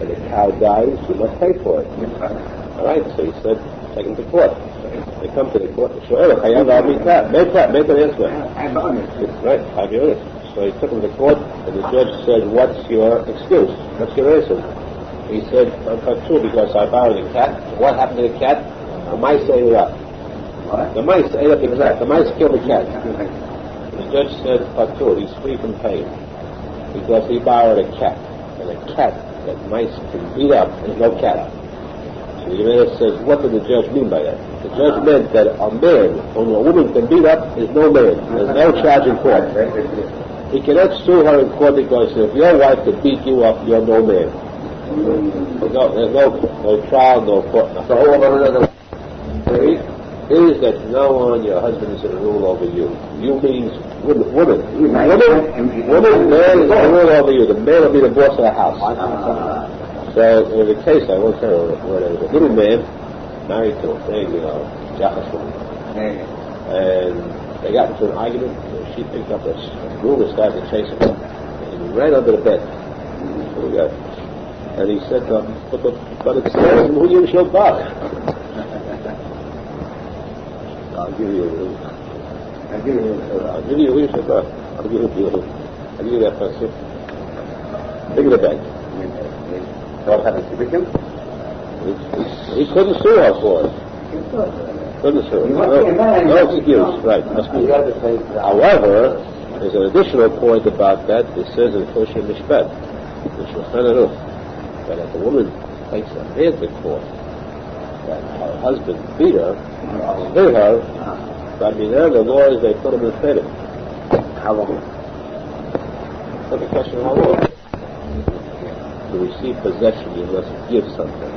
and the cow dies, you must pay for it. All right, so he said, take him to court. They come to the court, right, 5 years. So he took him to court, and the judge said, what's your excuse? What's your reason? He said, I'm patur because I borrowed a cat. What happened to the cat? The mice ate it up. What? The mice ate up the cat. The mice killed the cat. The judge said, patur, he's free from pain because he borrowed a cat. And a cat that mice can beat up is no cat. So the Gemara says, what did the judge mean by that? The judge meant that a man whom a woman can beat up is no man. There's no charge in court. He cannot sue her in court because if your wife can beat you up, you're no man. There's no trial, no court. Is that from now on your husband is going to rule over you. You means woman. Man is going to rule over you. The man will be the boss of the house. So in the case, I won't tell you where there was a little man married to a big Yaakov woman. And they got into an argument. She picked up a broom and started to chase him. And he ran under the bed. And he said, but it says, who you shall buy? I'll give you who you shall buy. I'll give you that person. Big of the bed. What happened to him? He couldn't sue her for it. Couldn't sue her. No excuse. Right. However, there's an additional point about that. It says in Choshen Mishpat, the Shulchan Aruch, that if a woman takes a man to court, that her husband beat her, hit her, but the law is they put him in prison. How long? That's a question of how long. To receive possession, you must give something.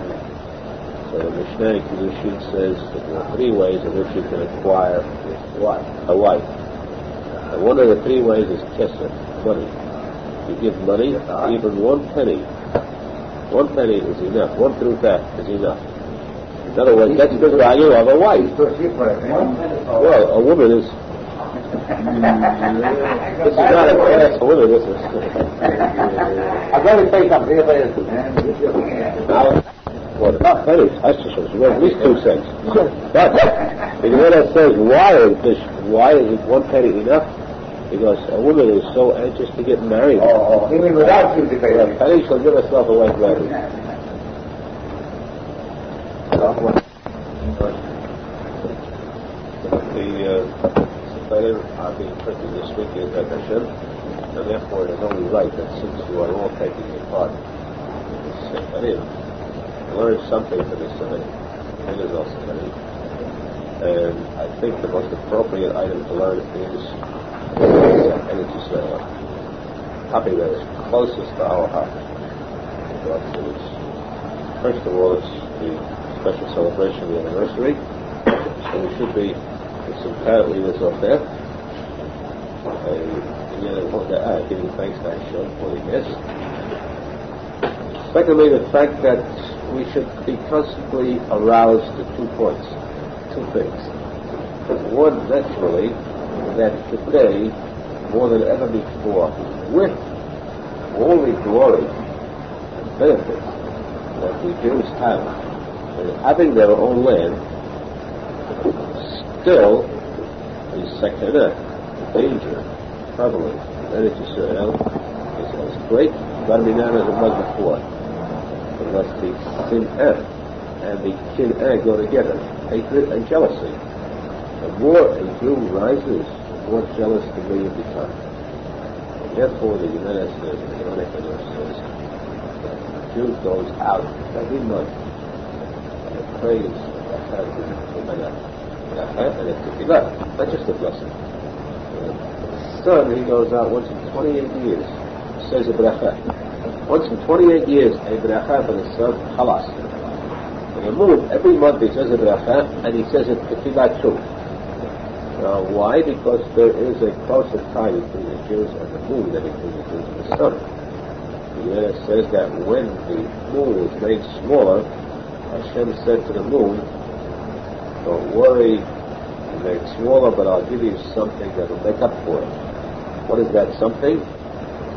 So the Mishnah Kiddushin says that there are 3 ways in which you can acquire a wife. And one of the 3 ways is kesef, money. You give money, even 1 penny. 1 penny is enough. 1 pruta is enough. In other words, that's the value of a wife. Well, a woman is... This is not a class for women, this is... I'm going to say something. Not pennies, at least 2 cents. But the Gemara says, why is it 1 penny enough? Because a woman is so anxious to get married. Even without 2 pennies. A penny shall give herself away gladly. The are being printed this week in Hashem, and therefore it is only right that since you are all taking a part in this Sefarim, learn something from this Sefarim. It is also Sefarim. And I think the most appropriate item to learn is a topic that is closest to our heart. First of all, it's the special celebration of the anniversary, so we should be some parent leaders off there. Giving thanks to Hashem for the guest. Secondly, the fact that we should be constantly aroused to 2 points, 2 things. One, naturally, that today, more than ever before, with all the glory and benefits that the Jews have in having their own land, still the sakana, danger, prevalent in Israel is as great, as it was before. Unless the sin and the kin go together, hatred and jealousy. The more a Jew rises, the more jealous the million become. And therefore the Gemara says, that the Jew goes out every month and prays and it's a tefillah, not just a blessing. The son, he goes out once in 28 years, says a bracha. Once in 28 years, a bracha for the son, halas. And the moon, every month he says a bracha, and he says it tefillah too. Now, why? Because there is a closer tie between the Jews and the moon than between the Jews and the sun. The Gemara says that when the moon was made smaller, Hashem said to the moon, don't worry, you make it smaller, but I'll give you something that will make up for it. What is that something?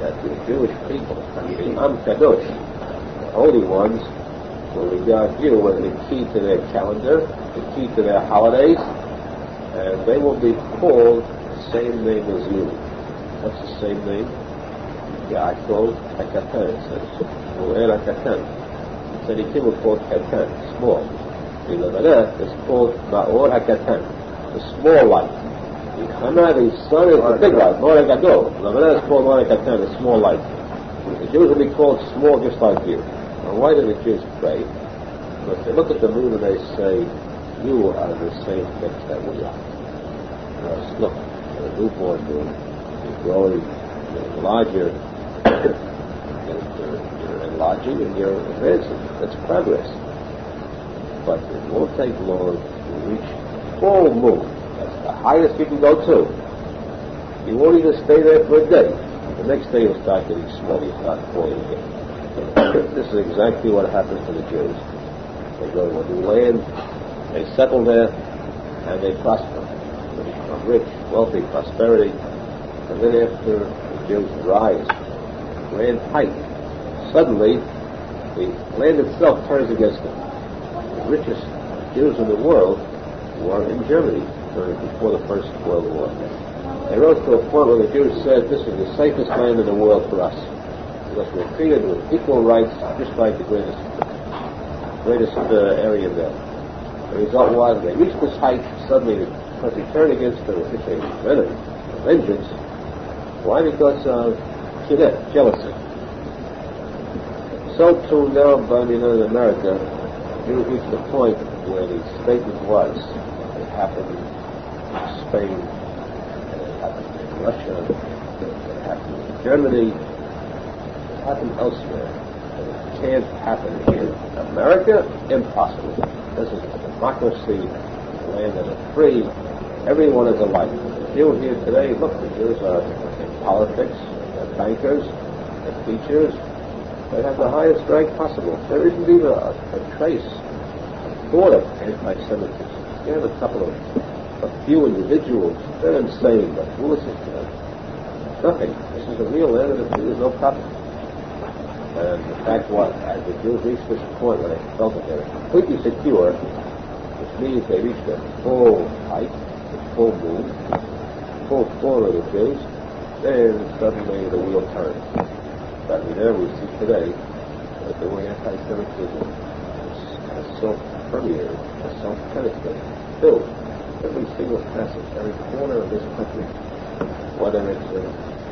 That the Jewish people, the Am Kadosh, The holy ones will regard you as the key to their calendar, the key to their holidays, and they will be called the same name as you. What's the same name? Yaakov HaKatan, it says. Moed HaKatan. Tzadikim are called Katan, small. The Levanah is called Ma'or HaKatan, the small light. The Chana, the sun, is the big light, Ma'or HaGadol. Levanah is called Ma'or HaKatan, the small light. The Jews will be called small just like you. Now why do the Jews pray? Because they look at the moon and they say, you are the same thing that we are. Look, the newborn moon is growing, you're larger, you're enlarging and you're advancing. That's progress. But it won't take long to reach full moon. That's the highest you can go to. You won't even stay there for a day. The next day you'll start getting small, you start falling again. This is exactly what happens to the Jews. They go to a new land, they settle there, and they prosper. They become rich, wealthy, prosperity. And then after the Jews rise, grand height, suddenly the land itself turns against them. The richest Jews in the world were in Germany before the First World War. They rose to a point where the Jews said, this is the safest land in the world for us, because we're treated with equal rights, just like the greatest area there. The result was they reached this height, suddenly the country turned against them with such a venom, a vengeance. Why? Because of kiruv, jealousy. So too now, but in America, you reached the point where the statement was, it happened in Spain, it happened in Russia, it happened in Germany, it happened elsewhere. It can't happen here. America, impossible. This is a democracy, a land that is free. Everyone is alike. The Jew here today, look, the Jews are in politics, they're bankers, they're teachers. They have the highest rank possible. There isn't even a trace, a thought of anti-Semitism. You have a few individuals, they're insane, but who listens to them? Nothing. This is a real land, and there's no problem. And the fact was, as the Jews reached this point where they felt that they were completely secure, which means they reached their full height, the full moon, full of the Jews, then suddenly the wheel turned. But we see today that the way anti-Semitism has self-permeated, has self-penetrated, filled every single passage, every corner of this country, whether it's in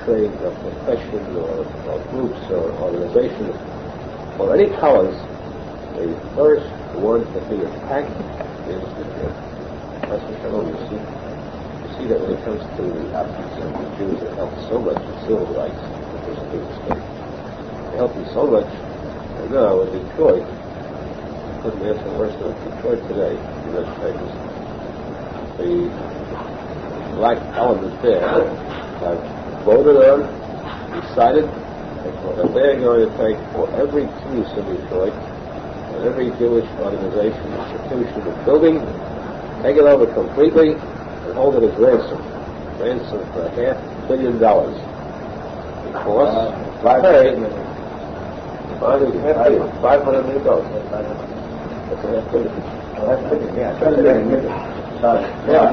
trade or profession or groups or organizations or any colors, the first one to be attacked is the Jew. That's what Shalom, you see that when it comes to the absence of the Jews that helped so much in civil rights, which was a big mistake. They helped me so much, and now in Detroit, couldn't answer worse than Detroit today, in those papers. The black element there have voted on, decided that they're going to take for every piece in Detroit and every Jewish organization, institution, and building, take it over completely and hold it as ransom. Ransom for $500 million. Because $500 million. $500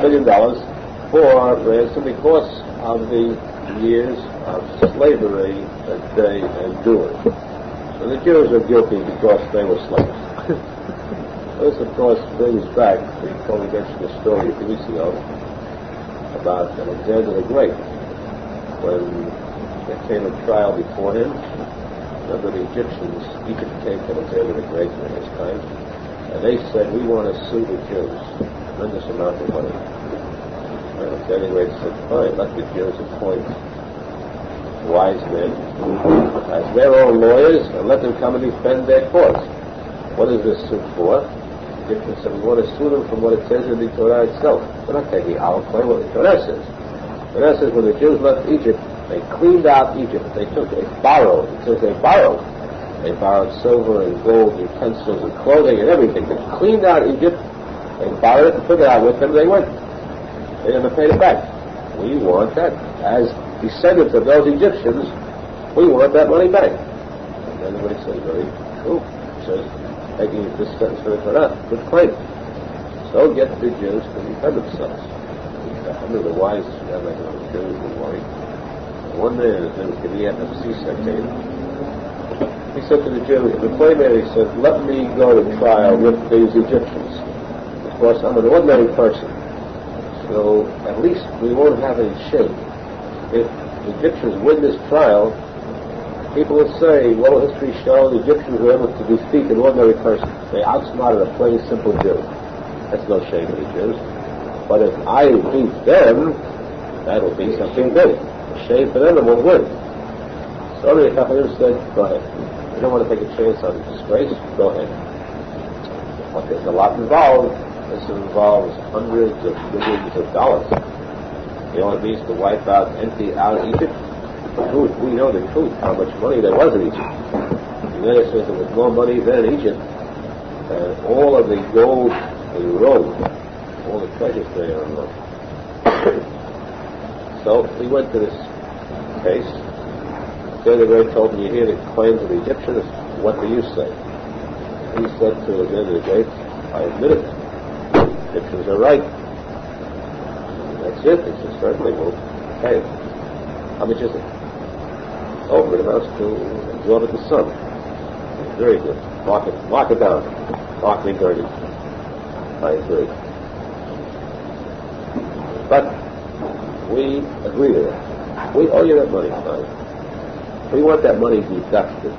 million for ransom because of the years of slavery that they endured. So the Jews are guilty because they were slaves. This, of course, brings back, we probably mentioned a story a few weeks ago about Alexander the Great. When there came a trial before him, remember the Egyptians, Egypt came to Alexander the Great during his time, and they said, we want to sue the Jews. Tremendous amount of money. Alexander the Great said, fine, let the Jews appoint wise men as their own lawyers and let them come and defend their cause. What is this suit for? The Egyptians said, we want to sue them from what it says in the Torah itself. We're not taking our claim, what the Torah says. The Torah says when the Jews left Egypt, they cleaned out Egypt. They borrowed. It says they borrowed. They borrowed silver and gold, utensils and clothing and everything. They cleaned out Egypt. They borrowed it and took it out with them. They went. They never paid it back. We want that. As descendants of those Egyptians, we want that money back. And everybody said very proof. It says, taking this sentence for the Torah, good claim. So get the Jews to defend themselves. I remember the wise rabbi of the Jews were worried. One day, his name was Gemara of C-Sectarian. He said to the Jew, the claim there, he said, let me go to trial with these Egyptians. Of course, I'm an ordinary person, so at least we won't have any shame. If the Egyptians win this trial, people will say, well, history shows the Egyptians were able to defeat an ordinary person. They outsmarted a plain, simple Jew. That's no shame to the Jews. But if I beat them, that'll be something big. A shame for them, and won't win. So the Chassidus said, go ahead. You don't want to take a chance on disgrace? Go ahead. But there's a lot involved. This involves hundreds of millions of dollars. You know what it means to wipe out, empty out Egypt? The truth, we know the truth, how much money there was in Egypt. The United States there was more money than in Egypt. And all of the gold they rode, all the treasures there are low. So we went to this case. The other guy told me, you hear the claims of the Egyptians, what do you say? He said to the end of the day, I admit it. The Egyptians are right. That's it. He said, certainly, we'll pay it. How much is it? Oh, it amounts to exorbitant sum. Very good. Mark it down. Mark me dirty. I agree. But we agree to that. We owe you that money, fine. We want that money deducted,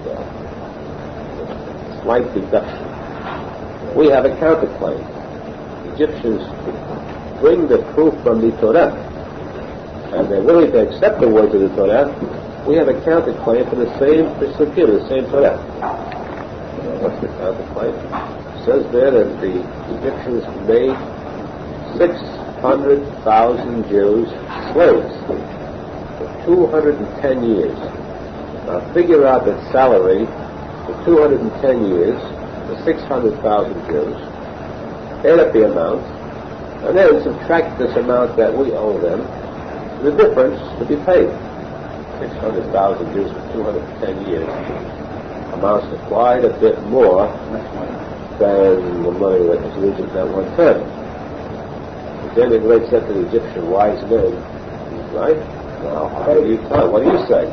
slight deduction. We have a counterclaim. Egyptians bring the proof from the Torah, and they're willing to accept the words of the Torah. We have a counterclaim for the same pesukim, the same Torah. What's the counterclaim? It says there that the Egyptians made 600,000 Jews slaves for 210 years. Now figure out that salary for 210 years for 600,000 Jews, add up the amount, and then subtract this amount that we owe them, the difference to be paid. 600,000 Jews for 210 years amounts to quite a bit more than the money that was losing at one time. Then the great said to the Egyptian wise men, right? Now, what do you say?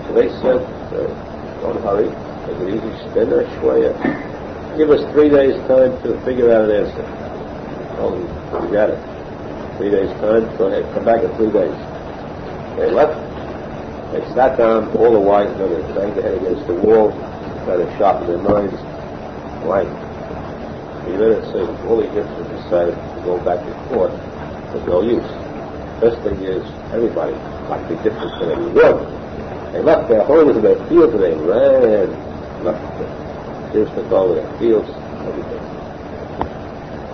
So they said, don't hurry, take it easy, spin or shwaya. Give us 3 days' time to figure out an answer. Oh, you got it. 3 days' time, go ahead, come back in 3 days. They left, they sat down, all the wise men, they banged their head against the wall, trying to sharpen their minds. Why? The United States, all the Egyptians decided to go back to court with no use. First thing is, everybody, like the Egyptians, said they run. They left their homes and their fields and they ran. Left the Jews took over their fields, everything.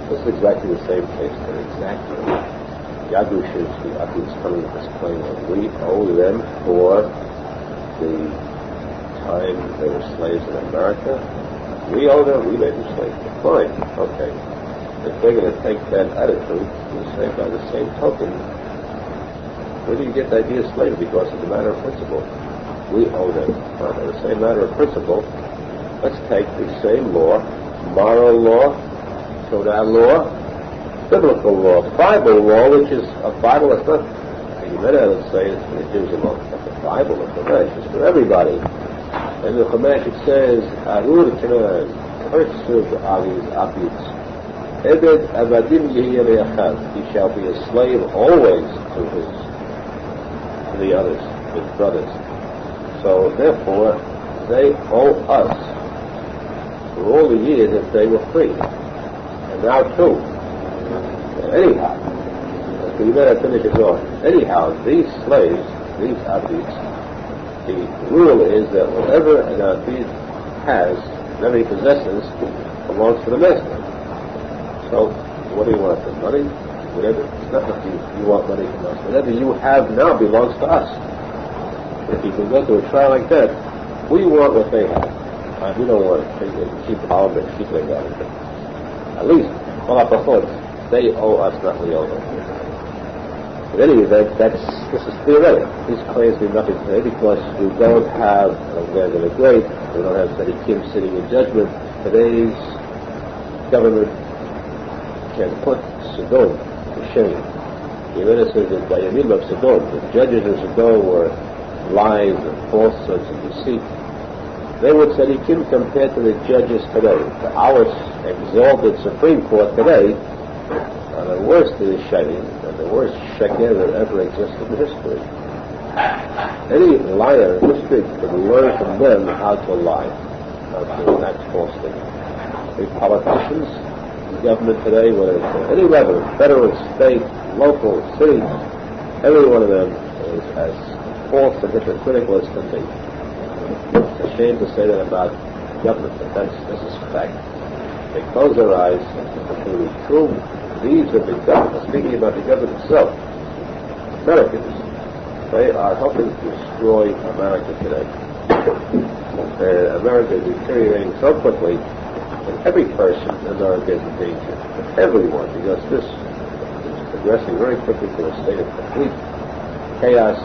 This is exactly the same case. Exactly. Yadushish, the Aharon coming with this claim that we owe them for the time they were slaves in America. We owe them, we made them slaves. Fine, okay. If they're going to take that attitude, you say by the same token, where do you get the idea of slavery? Because it's a matter of principle. We owe them. By the same matter of principle, let's take the same law, moral law, Torah law, biblical law, Bible law, which is a Bible that's not, you better say it's for the Jews alone, but the Bible, the Chumash, is for everybody. And the Chumash, it says, Arur Kenan, Chassidut Aviz Abiz, Ebed Avadim Yehi Re'achav, he shall be a slave always to the others, his brothers. So therefore, they owe us for all the years that they were free. And now too. Anyhow, you better finish it off. Anyhow, these slaves, these abeds, the rule is that whatever an abed has, whatever he possesses, belongs to the master. So, what do you want? The money? Whatever. It's not that you want money from us. Whatever you have now belongs to us. If you can go to a trial like that, we want what they have. We don't want to keep our and keep like that. At least, they owe us, not we owe them. In any event, this is theoretical. These claims mean nothing today because we don't have Alexander the Great, we don't have tzadikim sitting in judgment. Today's government can put Sodom to shame. The innocent in Dayanim of Sodom, the judges of Sodom were lies and falsehoods and deceit. They were tzadikim compared to the judges today. Our exalted Supreme Court today are the worst of the shayim and the worst sheker that ever existed in history. Any liar in history could learn from them how to lie, how to enact falsely. The politicians in government today, whether it's at any level, federal, state, local, cities, every one of them is as false and hypocritical as can be. It's a shame to say that about government, but this is fact. They close their eyes to the true needs of the government. Speaking about the government itself, Americans, they are helping to destroy America today. America is deteriorating so quickly that every person in America is in danger. Everyone, because this is progressing very quickly to a state of complete chaos, a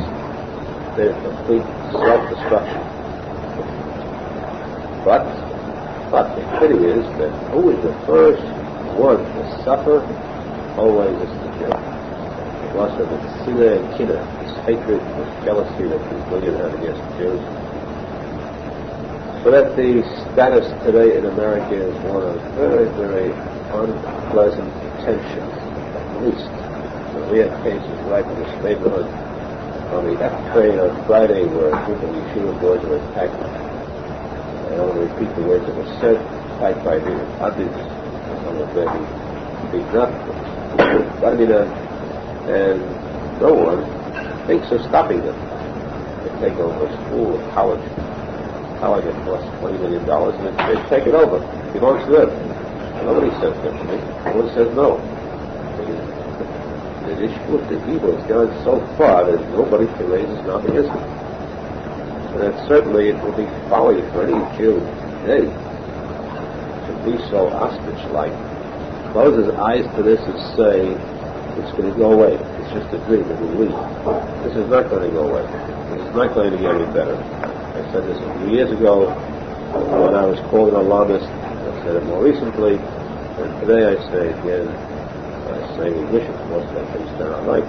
state of complete self-destruction. But the pity is that who is the first one to suffer? Always is the Jew. Because of the sila and kina, this hatred, this jealousy that these million have against Jews. So that the status today in America is one of very, very unpleasant tension, at least. So we had cases right in this neighborhood on the F train on Friday where a group of yeshiva boys were attacked. I don't want to repeat the words that were said, attacked by the others, some of them beaten up, and no one thinks of stopping them. They take over a school, a college. College that costs $20 million, and they take it over. It belongs to them. Nobody says that to me. No one says no. The issue of the evil has gone so far that nobody can raise his mouth against it. And certainly it will be folly for any Jew today to be so ostrich-like. Close his eyes to this and say, it's going to go away. It's just a dream. It will leave. This is not going to go away. This is not going to get any better. I said this a few years ago when I was called an alarmist. I said it more recently, and today I say again, I say we wish, of course, that things turn out right.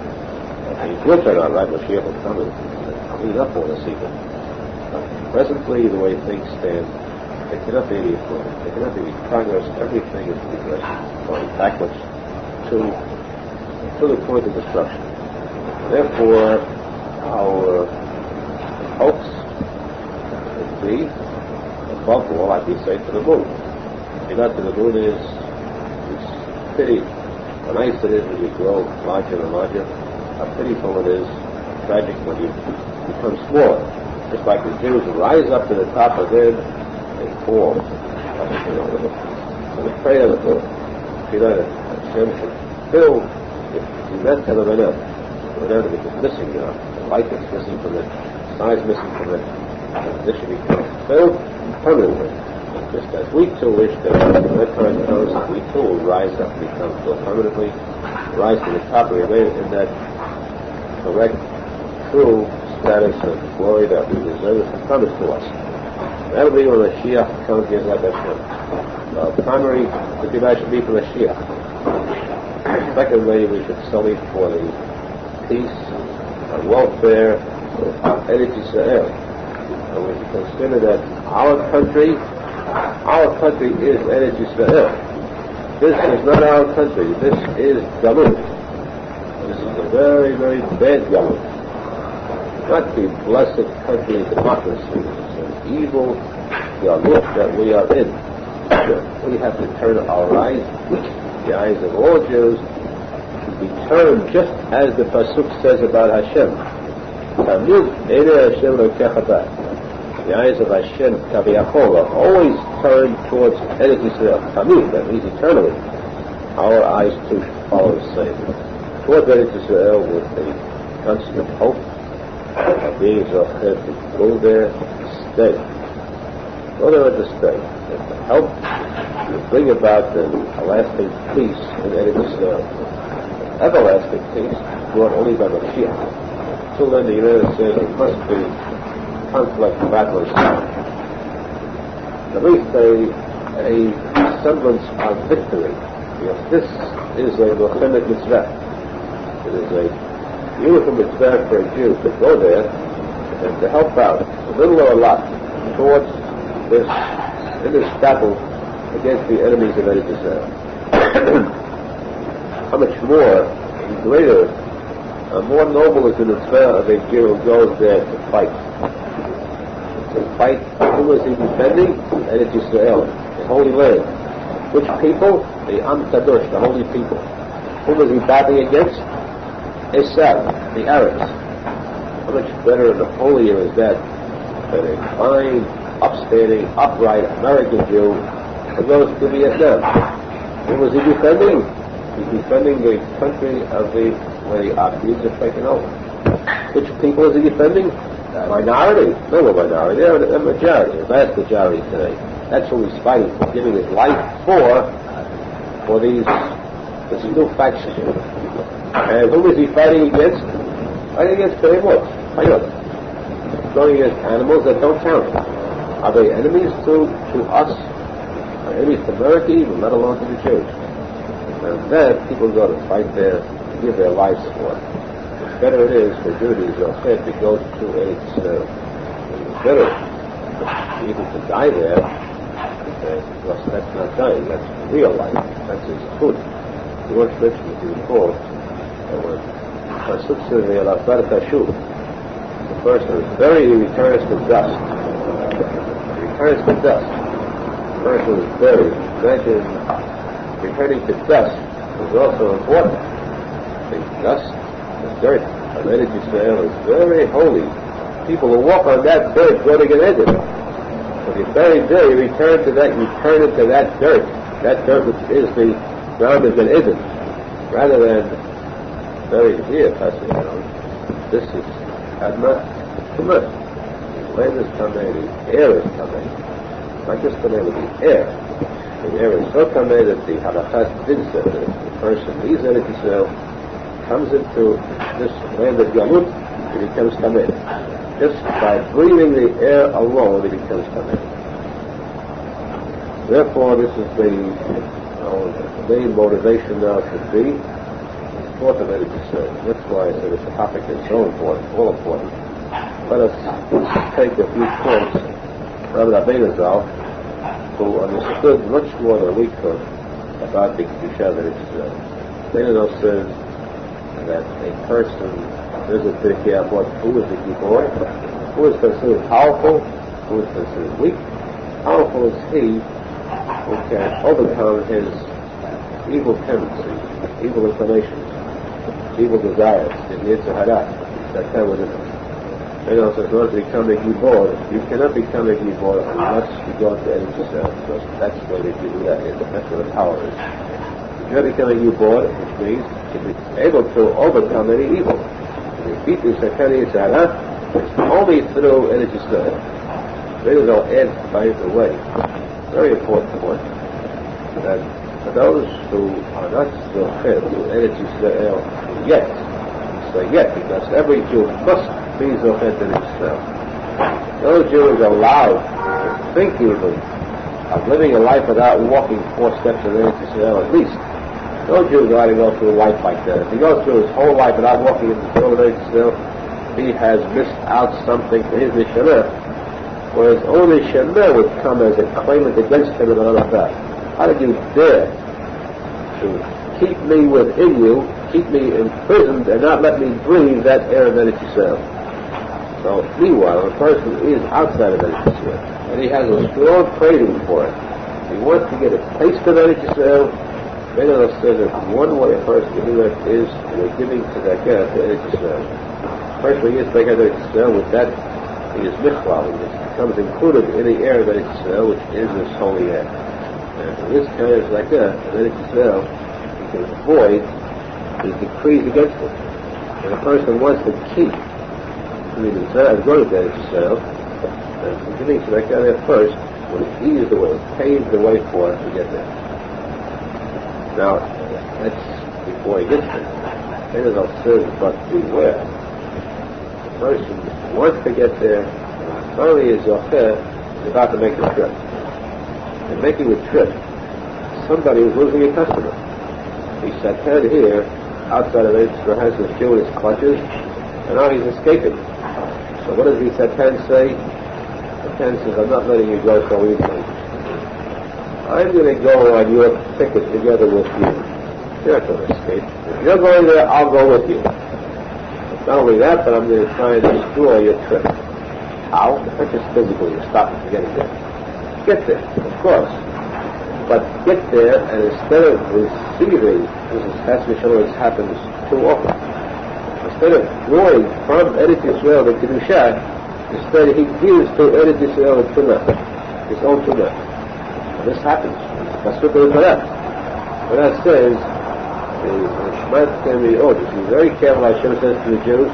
Things will turn out right. Mashiach will come and clean up all this evil. Presently, the way things stand, there cannot be any improvement. There cannot be any progress. Everything is going backwards to the point of destruction. Therefore, our hopes would be, above all, like we say, to the moon. You know, to the moon is pity. How nice it is when you grow larger and larger. How pitiful it is, tragic when you become smaller. Just like the Jews rise up to the top of them, they fall. I'm afraid of it. You know, Hashem should fill, if you met Telemena, whatever it is missing, the light is missing from it, size missing from it, and this should be filled permanently. Just as we too wish that when that time comes, we too will rise up and become filled permanently, rise to the top and remain in that correct, true status of glory that we deserve is promised to us. That will be when Mashiach comes again like Hashem. Primary tribulation should be for Mashiach. Secondly, we should study for the peace and welfare of Eretz Yisrael. And we should consider that our country is Eretz Yisrael. This is not our country. This is Galut. This is a very, very bad Galut. Not the blessed country of democracy. It's an evil Galut that we are in. We have to turn our eyes, the eyes of all Jews, to be turned just as the pasuk says about Hashem. Tamid Eile Hashem Lokechata. The eyes of Hashem, Kaviyachol, are always turned towards Eretz Yisrael. Tamid, that means eternally. Our eyes too follow the same. Towards Eretz Yisrael with a constant hope of being Zocher to go there to stay. Go there to stay. And to help to bring about the lasting peace in Eretz Yisrael. Everlasting peace. brought only by Mashiach. Till then, the United States must be conflict and battle itself. At least a semblance of victory. Because this is a Mohammed mitzvah. It is a beautiful mitzvah for a Jew to go there and to help out, a little or a lot, towards this, in this battle against the enemies of Eretz Yisrael. How much more and greater, more noble is the mitzvah of a Jew who goes there to fight. To fight, who is he defending? Eretz Yisrael, the Holy Land. Which people? The Am Kadosh, the holy people. Whom is he battling against? Esav, the Arabs. How much better and holier is that than a fine, upstanding, upright American Jew who goes to Vietnam? Whom is he defending? He's defending the country of where the Akhris are taken over. Which people is he defending? The minority. No, a minority. They're a majority, a vast majority today. That's who he's fighting for, giving his life for this new faction. And who is he fighting against? Fighting against animals. Going against animals that don't count. Are they enemies to us? Are enemies to America, even let alone to the Jews? And then people go to fight there, to give their lives for it. The better it is for Judaism to go to it's better even to die there. Because that's not dying, that's real life. That's his food. You once mentioned it before that when Chassidus the Teshuva, the person is buried, he returns to dust. He returns to dust. The person is buried. Imagine returning to dust is also important. The dust, the dirt, of Eretz Yisrael is very holy. People who walk on that dirt go to get Eden. When you're buried there, you return to that, you turn into that dirt which is the ground of an Eden, rather than buried here, This is Adma Tumah. The land is Tameh, the air is Tameh. Not just the name of the air. The air is so Tameh that the Halachas did say that if the person leaves Eretz Yisrael, comes into this land of Galut, he becomes Tameh. Just by breathing the air alone, it becomes Tameh. Therefore, this is the main motivation now should be the fourth of Eretz Yisrael. That's why I say this topic is so important, all important. Let us take a few points from Rabbi Arizal, who understood much more than we could about the Kedusha of Eretz Yisrael. Rabbi Arizal says that a person visits the Kiabot, who is the Gibor, who is considered powerful, who is considered weak. Powerful is he who can overcome his evil tendencies, evil inclinations, evil desires, the Yitzhahara that come within him. And also, in order to become a Gibor, you cannot become a Gibor unless you go to Eretz Yisrael, because that's where the Gibor is, that's where the power is. You cannot become a Gibor, which means to be able to overcome any evil. Beat the Sakari Yitzhahara, it's only through Eretz Yisrael. Maybe they'll add by the way. Very important point. That for those who are not Zohar to Eretz Yisrael yet, say yet, because every Jew must be Zohar to Eretz Yisrael. No Jew is allowed to think even of living a life without walking 4 steps of Eretz Yisrael at least. No Jew is allowed to go through life like that. If he goes through his whole life without walking in the field of Eretz Yisrael, he has missed out something for his Neshama, whereas only Neshama would come as a claimant against him in another fact. How did you dare to keep me within you, keep me imprisoned, and not let me breathe that air of Eretz Yisrael? So, meanwhile, a person is outside of Eretz Yisrael, and he has a strong craving for it. He wants to get a taste of Eretz Yisrael. Menachem says that one way a person can do that is by giving tzedakah to Eretz Yisrael. First, when he gives tzedakah to Eretz Yisrael, with that, he is michlal. It becomes included in the air of Eretz Yisrael, which is this holy air. And in this kind of tzedakah of Eretz Yisrael, he can avoid the decrees against him. When a person wants to keep the desire of going to Eretz Yisrael, and giving tzedakah there first, will ease the way, pave the way for us to get there. Now, that's before he gets there. Arizal says, but beware. The person wants to get there, and finally is Yocher, is about to make a trip. And making a trip, somebody is losing a customer. He sat down here, outside of Israel, has his shoe in his clutches, and now he's escaping. So what does he Satan say? Satan says, I'm not letting you go so easily. I'm going to go on your ticket together with you. You're not going to escape. If you're going there, I'll go with you. Not only that, but I'm going to try and destroy your trip. How? Not just physically, you stop it from getting there. Get there, of course. But get there, and instead of receiving, this happens too often. Instead of drawing from Eretz Yisrael the Kedusha, instead he gives to Eretz Yisrael the Tumah, his own Tumah. And this happens. That's what the Torah. What that says is, be very careful, Hashem says to the Jews,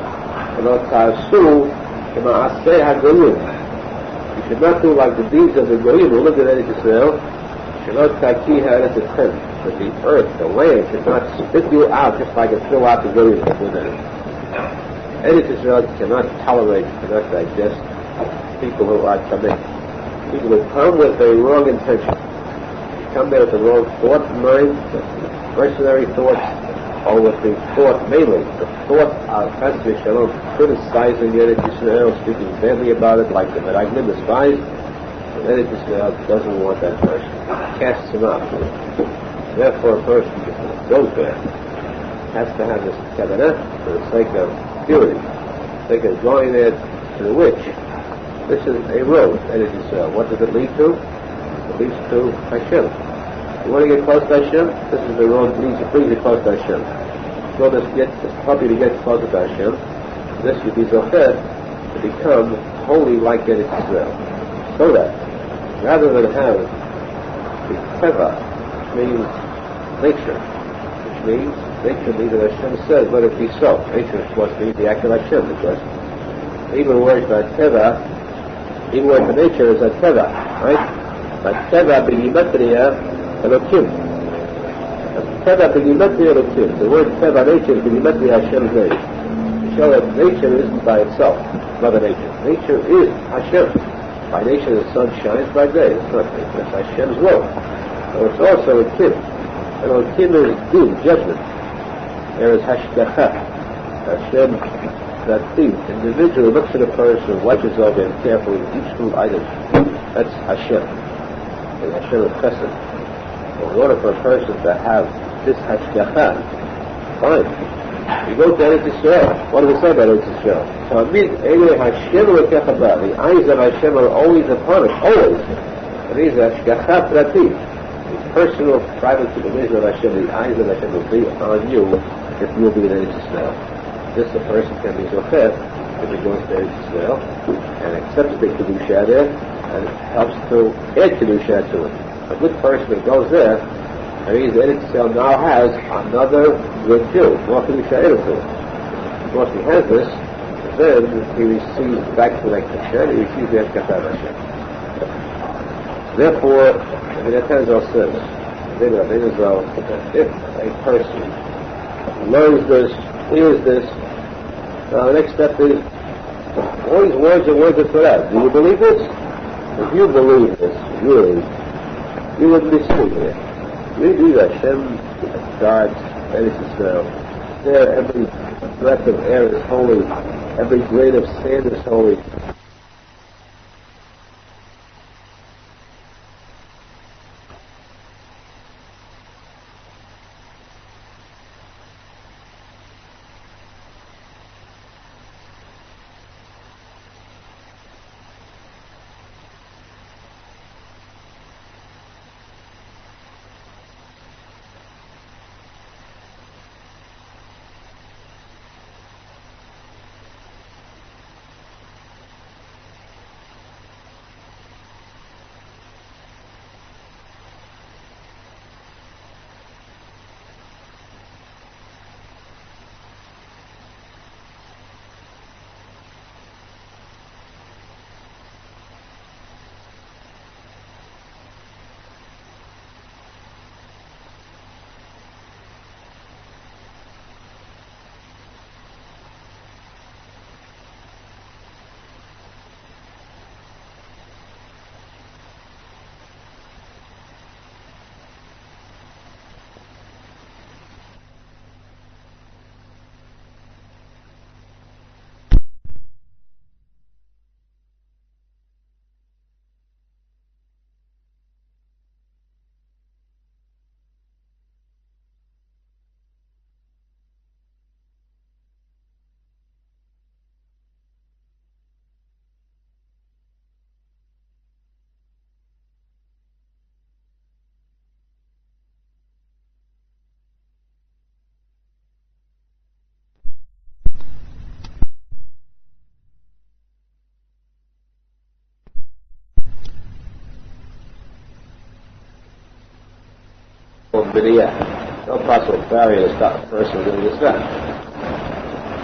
you should not do like the deeds of the Goyim who lived in Eretz Yisrael, that the earth, the land, should not spit you out just like it threw out the Goyim within it. Eretz Yisrael cannot tolerate, cannot digest people who are coming. People who come with a wrong intention. You come there with the wrong thought in mind, mercenary thoughts, or with the thought, mainly, the thought of Chassidus Shalom, criticizing Eretz Yisrael, speaking badly about it, like the Menachem despised. Eretz Yisrael doesn't want that person. Casts him out. Therefore, a person goes there has to have this kavanah for the sake of purity, for the sake of going there to the witch. This is a road, Eretz Yisrael. What does it lead to? It leads to Hashem. You want to get close to Hashem? This is the road that brings you close to Hashem. So this help you to get closer to Hashem. This should be Zocher to become holy like Eretz Yisrael. So that, rather than have the teva, which means nature, which means nature means that Hashem says, let it be so. Nature is supposed to be the act of Hashem, because even words by teva, even word for nature is a teva, right? But teva b'gimatria elokim. Teva b'gimatria elokim. The word teva, nature, is b'gimatria Hashem's name. To show that nature isn't by itself, Mother Nature. Nature is Hashem. By nature the sun shines by day. It's not nature, it's Hashem's will. So it's also a kim. And a kim is doom, judgment. There is hashgacha. Hashem, that thief, individually looks at a person, watches over him carefully, each little item. That's Hashem. And Hashem is chesed. In order for a person to have this hashgacha, fine. You go to Eretz Yisrael. What does it say about Eretz Yisrael? The eyes of Hashem are always upon us, always. It means hashgacha prati. The personal, private supervision of Hashem, the eyes of Hashem will be on you if you will be in Eretz Yisrael. This the person can be zocher if he goes to Eretz Yisrael and accepts the kedusha there and helps to add kedusha to it. A good person that goes there, and means Eretz Yisrael now has another good Jew, more kedusha added to it. Once he has this, then he receives back to the kedusha, he receives the hashgacha of Hashem. Therefore, Arizal says, if a person learns this, hears this, the next step is, all these words are words of Torah. Do you believe this? If you believe this, really, you wouldn't be sitting here. You believe Hashem, God, Eretz Yisrael. There, every breath of air is holy, every grain of sand is holy. No possible barrier to stop a person from doing this that.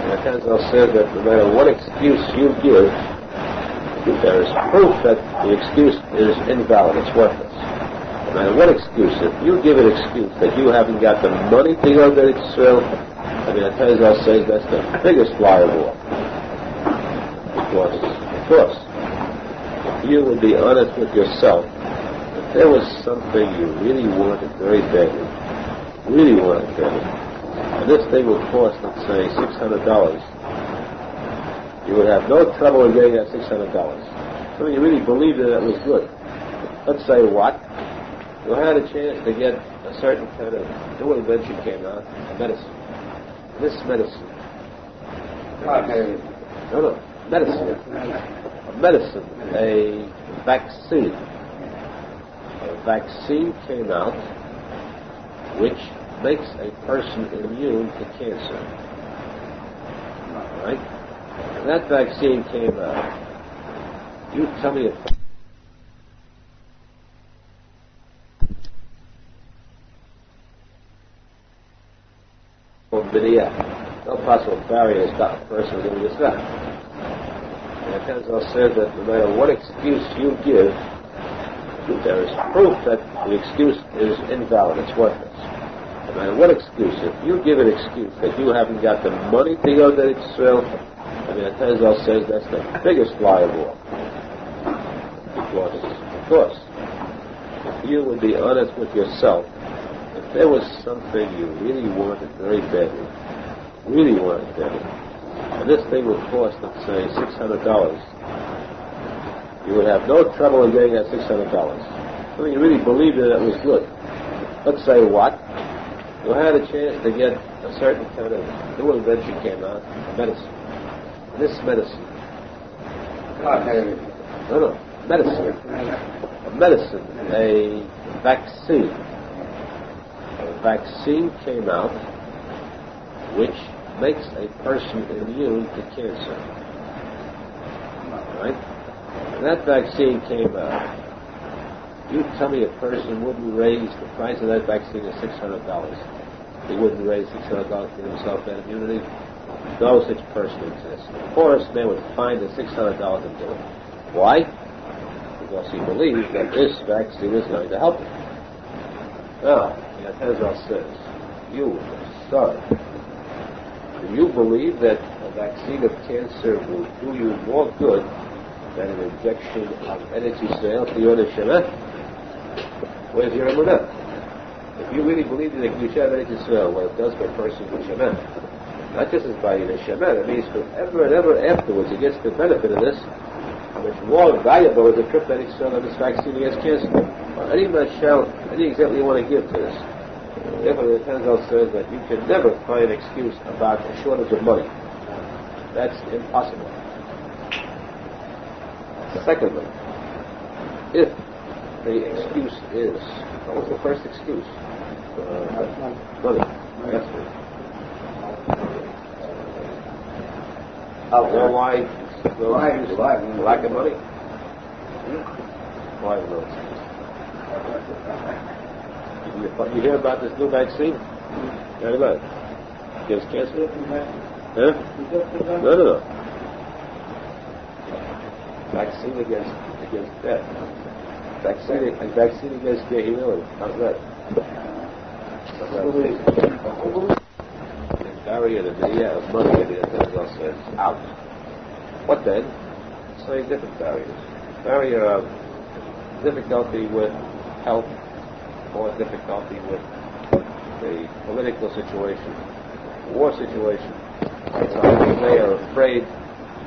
And Arizal says that no matter what excuse you give, there is proof that the excuse is invalid, it's worthless. No matter what excuse, if you give an excuse that you haven't got the money to go to Israel, Arizal says that's the biggest lie of all. Because, of course, if you would be honest with yourself, if there was something you really wanted very badly, and this thing would cost, let's say, $600, you would have no trouble in getting that $600. So you really believed that it was good. Let's say what? You had a chance to get a certain kind of new invention came out, a medicine. This medicine. Medicine. A medicine. A vaccine. A vaccine came out which makes a person immune to cancer. Right? When that vaccine came out, you tell me if no possible barrier to stop a person from doing this that. And Arizal says that no matter what excuse you give, there is proof that the excuse is invalid, it's worthless. No matter what excuse, if you give an excuse that you haven't got the money to go to Israel, Arizal says that's the biggest lie of all. Because, of course, if you would be honest with yourself, if there was something you really wanted very badly, and this thing would cost, let's say, $600, you would have no trouble in getting that $600. So you really believed that it was good. Let's say what? You had a chance to get a certain kind of new invention came out, a medicine. This medicine. Medicine. A medicine. A vaccine. A vaccine came out which makes a person immune to cancer. Right? When that vaccine came out, you tell me a person wouldn't raise the price of that vaccine to $600. He wouldn't raise $600 to give himself that immunity. No such person exists. The poorest man would find the $600 and do it. Why? Because he believes that this vaccine is going to help him. Now, Arizal says, you, son, do you believe that a vaccine of cancer will do you more good than an injection of energy cell to your neshama? Where's your emunah? If you really believe that you should have energy cell, what it does for a person's neshama, not just as by your neshama, it means forever and ever afterwards he gets the benefit of this. How much more valuable is the trip that he saw of this vaccine against cancer? Any example you want to give to this? Therefore, the Arizal says that you can never find an excuse about a shortage of money. That's impossible. Secondly, if the excuse is, what was the first excuse? Money. That's it. Why? Lack of money? Why no excuse? You hear about this new vaccine? Very good. Against cancer? Huh? No. Vaccine against death. Vaccine against humility. How's that? The barrier, the idea of money, the Arizal says, out. What then? So many different barriers. Barrier of difficulty with health, or difficulty with the political situation, war situation. Some they are afraid.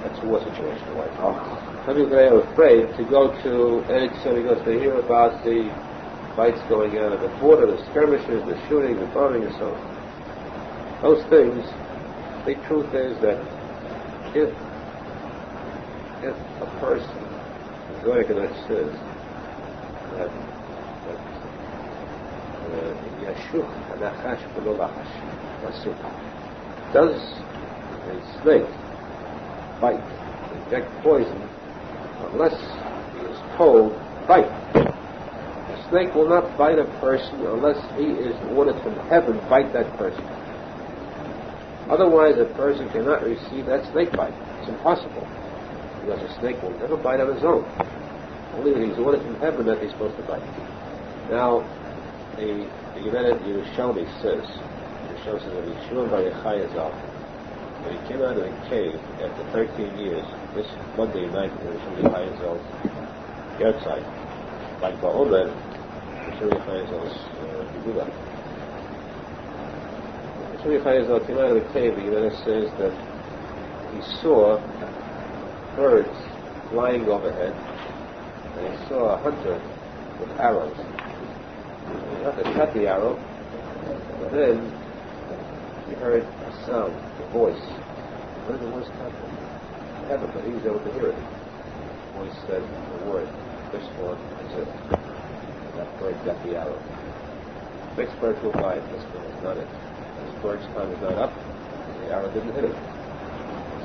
That's a war situation, right? Some people they are afraid to go to any city because they hear about the fights going on at the border, the skirmishes, the shooting, the bombing, and so on. Those things. The truth is that if a person, the Zohar says that does a snake bite, inject poison, unless he is told, bite? The snake will not bite a person unless he is ordered from heaven to bite that person. Otherwise, a person cannot receive that snake bite. It's impossible. Because a snake will never bite on his own. Only when he's ordered from heaven that he's supposed to bite. Now, the Yerushalmi says that Yeshua by Arizal, when he came out of the cave after 13 years, this Monday night, Yeshua by Arizal's outside, like Ba'omer, Yeshua by Arizal's Yehuda. Yeshua by Arizal came out of the cave, the Gemara says that he saw birds flying overhead, and he saw a hunter with arrows. He shot the arrow, and then he heard a sound, a voice. What did the voice come from? Heaven, but he was able to hear it. The voice said the word, this one, that's it. That bird got the arrow. Next bird will fly, this one is not it. This bird's time is not up, the arrow didn't hit it.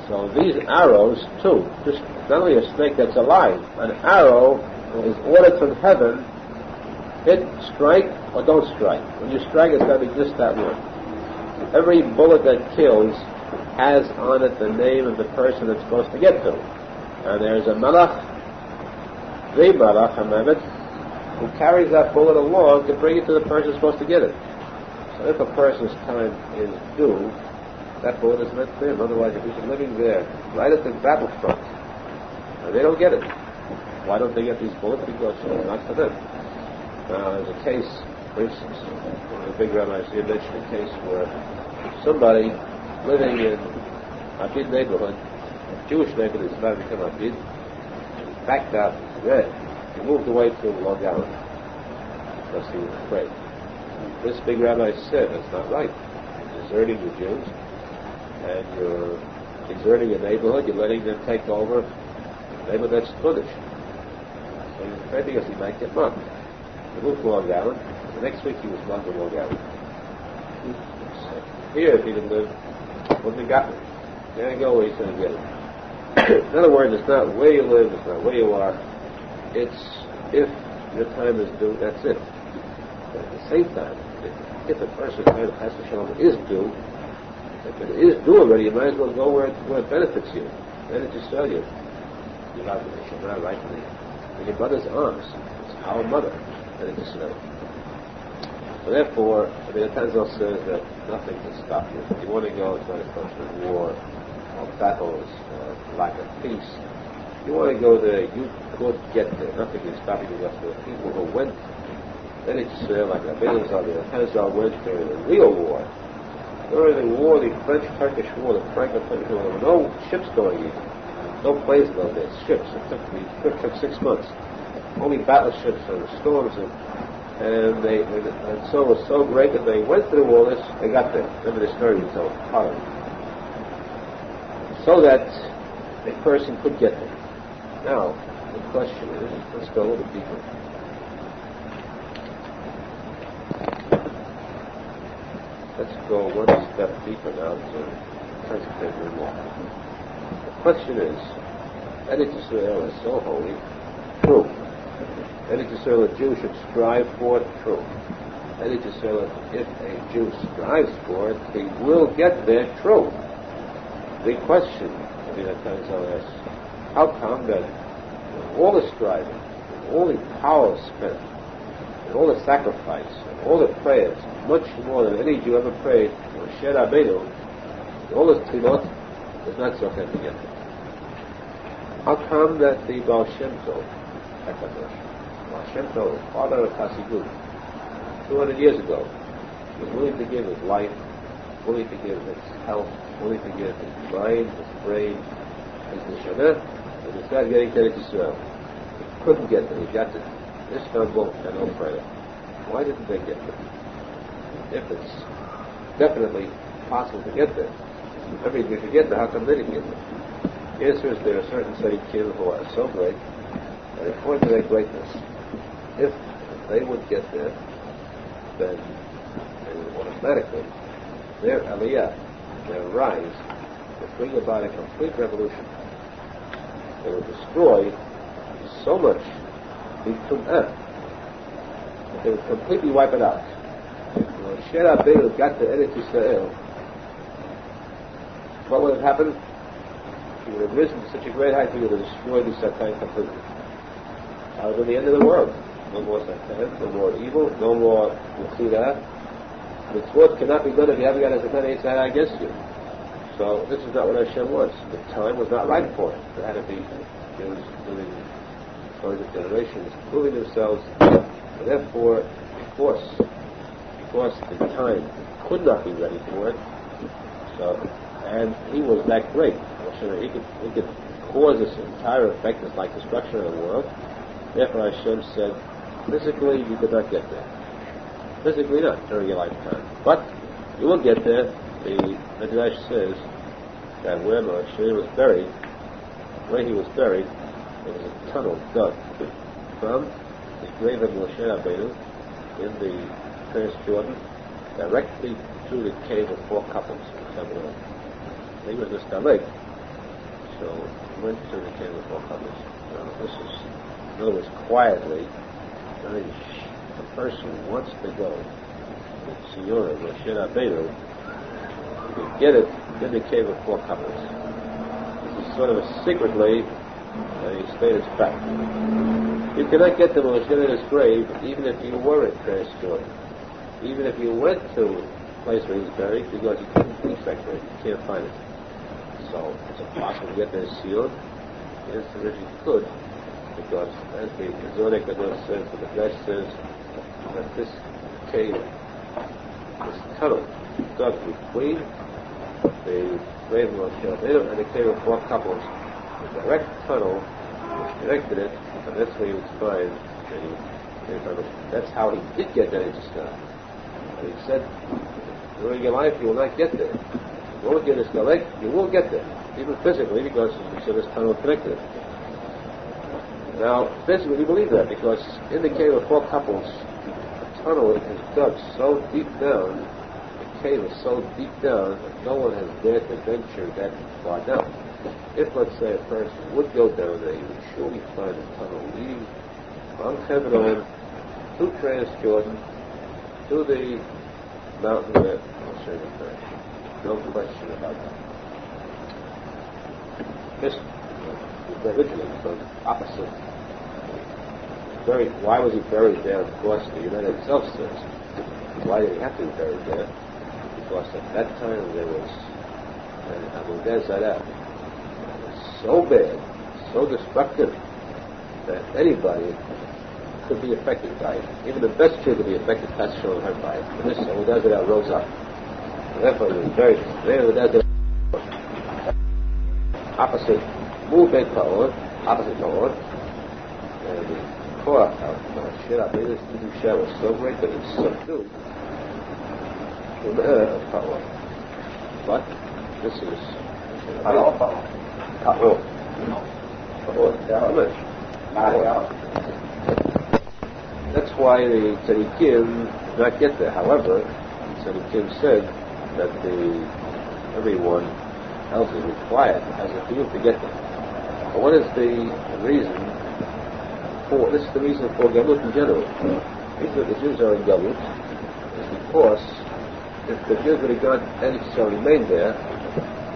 So these arrows, too, just not only a snake that's alive, an arrow is ordered from heaven, hit, strike, or don't strike. When you strike, it's got to be just that one. Every bullet that kills has on it the name of the person it's supposed to get to. And there's a malach, the malach, who carries that bullet along to bring it to the person who's supposed to get it. So if a person's time is due, that bullet is meant for him. Otherwise, if he's living there, right at the battlefront, and they don't get it. Why don't they get these bullets? Because it's not for them. There's a case, for instance, one of the big rabbis here mentioned a case where somebody living in a Abid neighborhood, a Jewish neighborhood is about to become Abid, backed out, red. He moved away to Long Island because he was afraid. This big rabbi said, that's not right. You're deserting the Jews, and you're deserting a neighborhood, you're letting them take over a neighborhood that's punished. So he was afraid because he might get mugged. He moved to Long Island. The next week he was mugged in Long Island. Here, if he didn't live, wouldn't have gotten it. There you go where he's going to get it. In other words, it's not where you live, it's not where you are. It's if your time is due, that's it. But at the same time, if a person's time is due, if it is due already, you might as well go where it benefits you. Then it just tell you. You love the Shema right in your mother's arms. It's our mother. And it just so therefore, the Arizal says that nothing can stop you. If you want to go, it's not a question of war, or battles, or lack of peace. If you want to go there, you could get there. Nothing can stop you because there are people who went. Then it's like Rabbi Nachman, the Arizal went during the real war. During the war, the French-Turkish war, the Franco-Turkish war, there were no ships going in. No planes going there. Ships. The trip took 6 months. Only battleships and storms and so it was so great that they went through all this, they got there. Remember the story we told, Aharon. So that a person could get there. Now, the question is, let's go a little bit deeper. Let's go one step deeper now to concentrate on more. The question is, Eretz Yisrael is so holy, true. Eretz Yisrael, a Jew should strive for it, true. Eretz Yisrael, if a Jew strives for it, he will get there, true. The question, Rabbi Nachman asks, how come that all the striving, all the power spent, and all the sacrifice, and all the prayers, much more than any Jew ever prayed, Moshe Rabbeinu, all the tefillot, is not so hard to get there? How come that the Baal Shem Tov, Baal Shem Tov, father of Chassidut, 200 years ago, was willing to give his life, willing to give his health, willing to give his mind, his brain, his neshama, and he started getting to Eretz Yisrael. He couldn't get there, he got to Istanbul and no further. Why didn't they get there? If it's definitely possible to get there, everybody should get there, how come they didn't get there? The answer is there are certain tzadikim who are so great, and according to their greatness, if they would get there, then they would automatically, their aliyah, their rise, would bring about a complete revolution. They would destroy so much the tum'ah, they would completely wipe it out. If Moshe Rabbeinu got to Eretz Yisrael, what would have happened? He would have risen to such a great height, he would have destroyed the Satan completely. That would have been the end of the world. No more Satan, no more evil, no more Mechira. Mitzvot cannot be done if you haven't got a Satan Yitzhak against you. So this is not what Hashem wants. The time was not right for it. There had to be Jews living stories of generations, proving themselves, and therefore, because the time could not be ready for it, so, and he was that great. He could cause this entire effect, this like destruction of the world. Therefore Hashem said, physically you could not get there. Physically not during your lifetime. But you will get there. The Midrash says that where Moshe was buried, where he was buried, there was a tunnel dug from the grave of Moshe Rabbeinu in the Transjordan directly through the cave of four couples. He was a tzadik, so he went to the cave of four couples. Now, this is, in other words, quietly, a person wants to go to Sion of Moshe Rabbeinu, you get it in the cave of four couples. This is sort of a secretly a stated fact. You cannot get to Moshe Rabbeinu's grave even if you were in Transjordan. Even if you went to the place where he's buried, because you couldn't reach that grave, you can't find it. So it's impossible to get there Sion. Yes, you could, because as the Zohar says, the Midrash says that this cave, this tunnel, dug between the grave of Moshe Rabbeinu and the cave of four couples, the direct tunnel which connected it, and that's where you would find the. That's how he did get there into stuff. And he said, during your life you will not get there. You won't get this galek, you will get there, even physically, because this tunnel connected it. Now, physically we believe that, because in the cave of four couples, the tunnel is dug so deep down, the cave is so deep down, that no one has dared to venture that far down. If, let's say, a person would go down there, you would surely find a tunnel leading from Hebron to Transjordan to the mountain where Moshe was. No question about that. This originally was opposite. Why was he buried there? Of course, the United itself says. Why did he have to be buried there? Because at that time there was an Avodah Zarah. So bad, so destructive, that anybody could be affected by it. Even the best Jew could be affected, that's shown hurt by it. And this Avodah Zarah rose up. And therefore he was buried. Opposite movement power, opposite power, and the core of Moshe Rabbeinu's Kedusha was so great that it subdued the of power. But this is that's why the tzadikim did not get there. However, the tzadikim said that everyone else is required as a field to get there. But what is the reason for? This is the reason for Galut in general. The reason that the Jews are in Galut is because if the Jews would have gone Eretz Yisrael remained there,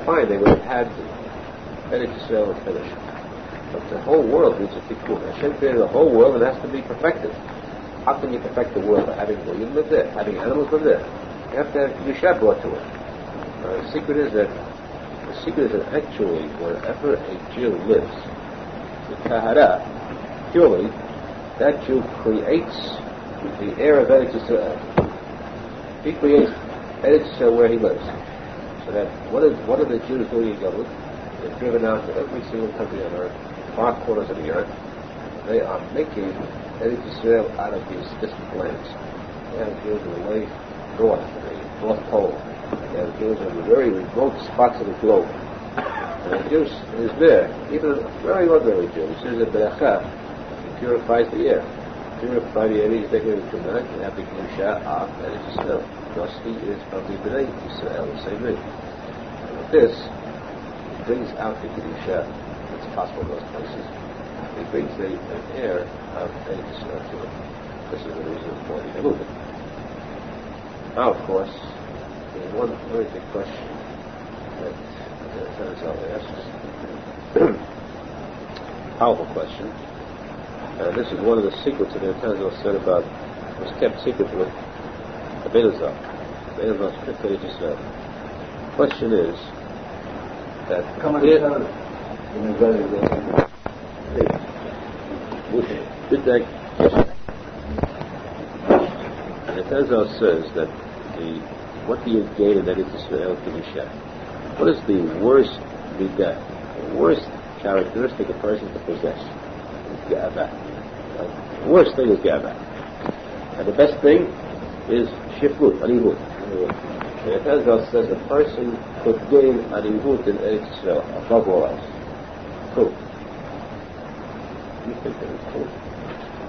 fine, they would have had Eretz Yisrael finished. But the whole world needs a tikkun. Hashem created the whole world and it has to be perfected. How can you perfect the world by having Goyim live there, having animals live there? You have to have Kedusha brought to it. The secret is that actually wherever a Jew lives, the Tahara, purely, that Jew creates the air of Eretz Yisrael. He creates Eretz Yisrael where he lives. So that what are the Jews doing in Galut? They're driven out to every single country on earth, far corners of the earth. They are making Eretz Yisrael out of these distant lands. They have Jews in the way north, the North Pole. They have Jews in the very remote spots of the globe. And the Jews is there, even a very ordinary Jew. He says that Be'achah, he purifies the air. Purify the air, he's taking it to night, and have the Kedusha of Eretz Yisrael. Because he is from the Bnei Yisrael, the same way. And with this, he brings out the Kedusha. It's possible in those places. He brings an air of Eretz Yisrael to it. This is the reason for the galut. Now, of course, there's one very big question that Arizal asks. Powerful question. And this is one of the secrets that Arizal said about, was kept secret with Arizal. Arizal's strictly Israel. The question is that and Arizal says that what do you gain in that Israel Kedusha? What is the worst midah, the worst characteristic a person to possess? Ga'ava. The worst thing is ga'ava. And the best thing is shifut, anivut. And Arizal says a person could gain anivut in Eretz Yisrael above all else. Proof. You think that is proof?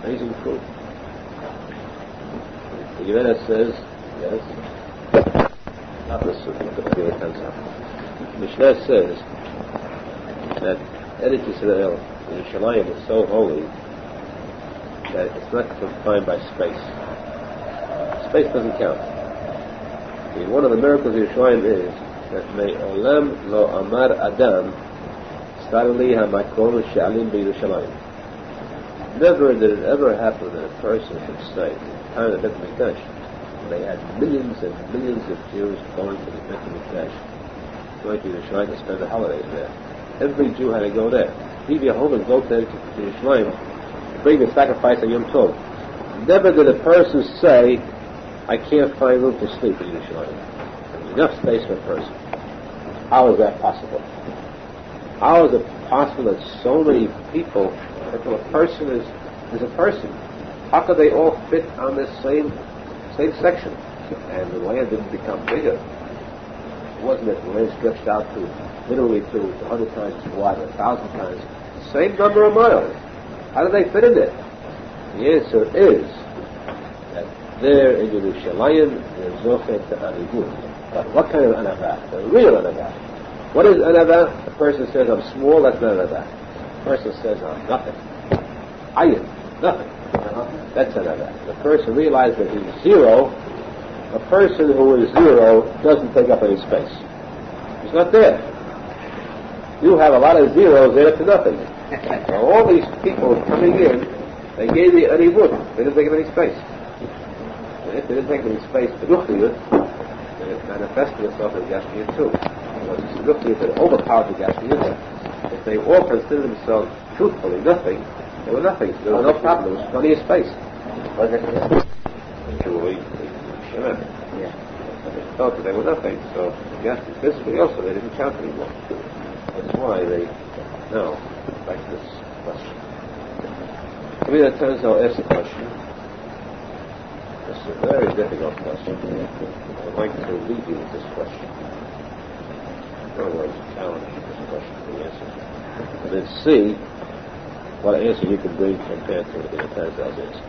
Amazing proof. The Gemara says, yes, not the Sukkah, but the Arizal. Mishnah says that Eretz Yisrael, Yerushalmi, is so holy that it's not confined by space. Space doesn't count. One of the miracles of Yerushalmi is that Me'olam lo amar Adam starli hamakom she'alim b'Yerushalayim. Never did it ever happen that a person could say, in the time of the Beit HaMikdash, they had millions and millions of Jews going to the Beit HaMikdash, going to Yerushalayim to spend the holidays there. Every Jew had to go there. Leave your home and go there to Yerushalayim to bring the sacrifice of Yom Tov. Never did a person say, I can't find room to sleep in Yerushalayim. There's enough space for a person. How is that possible? How is it possible that so many people, that a person is a person? How could they all fit on this same section? And the land didn't become bigger. It wasn't that the land stretched out to literally to 100 times as wide or 1,000 times. Same number of miles. How do they fit in there? The answer is that there in Yerushalayim there's zochet to anivut. But what kind of anavah? The real anavah. What is anavah? The person says, I'm small, that's not anavah. The person says, I'm nothing. Ayin, nothing. That's anavah. The person realizes that he's zero. A person who is zero doesn't take up any space. He's not there. You have a lot of zeros there to nothing. So all these people coming in, they gave the anivut. They didn't take up any space. And if they didn't take up any space, the ruchiyut, then it manifested itself as Gashmiyut too. Because it's the ruchiyut that overpowered the Gashmiyut. If they all considered themselves truthfully nothing, they were nothing. There was no problem. There was plenty of space. They felt that they were nothing. So yes, physically also they didn't count anymore. That's why they like this question. To me, that turns out ask a question. It's a very difficult question. I'd like to leave you with this question. In other words, challenge this question to answer. And then see what answer you can bring compared to the Arizal's answer.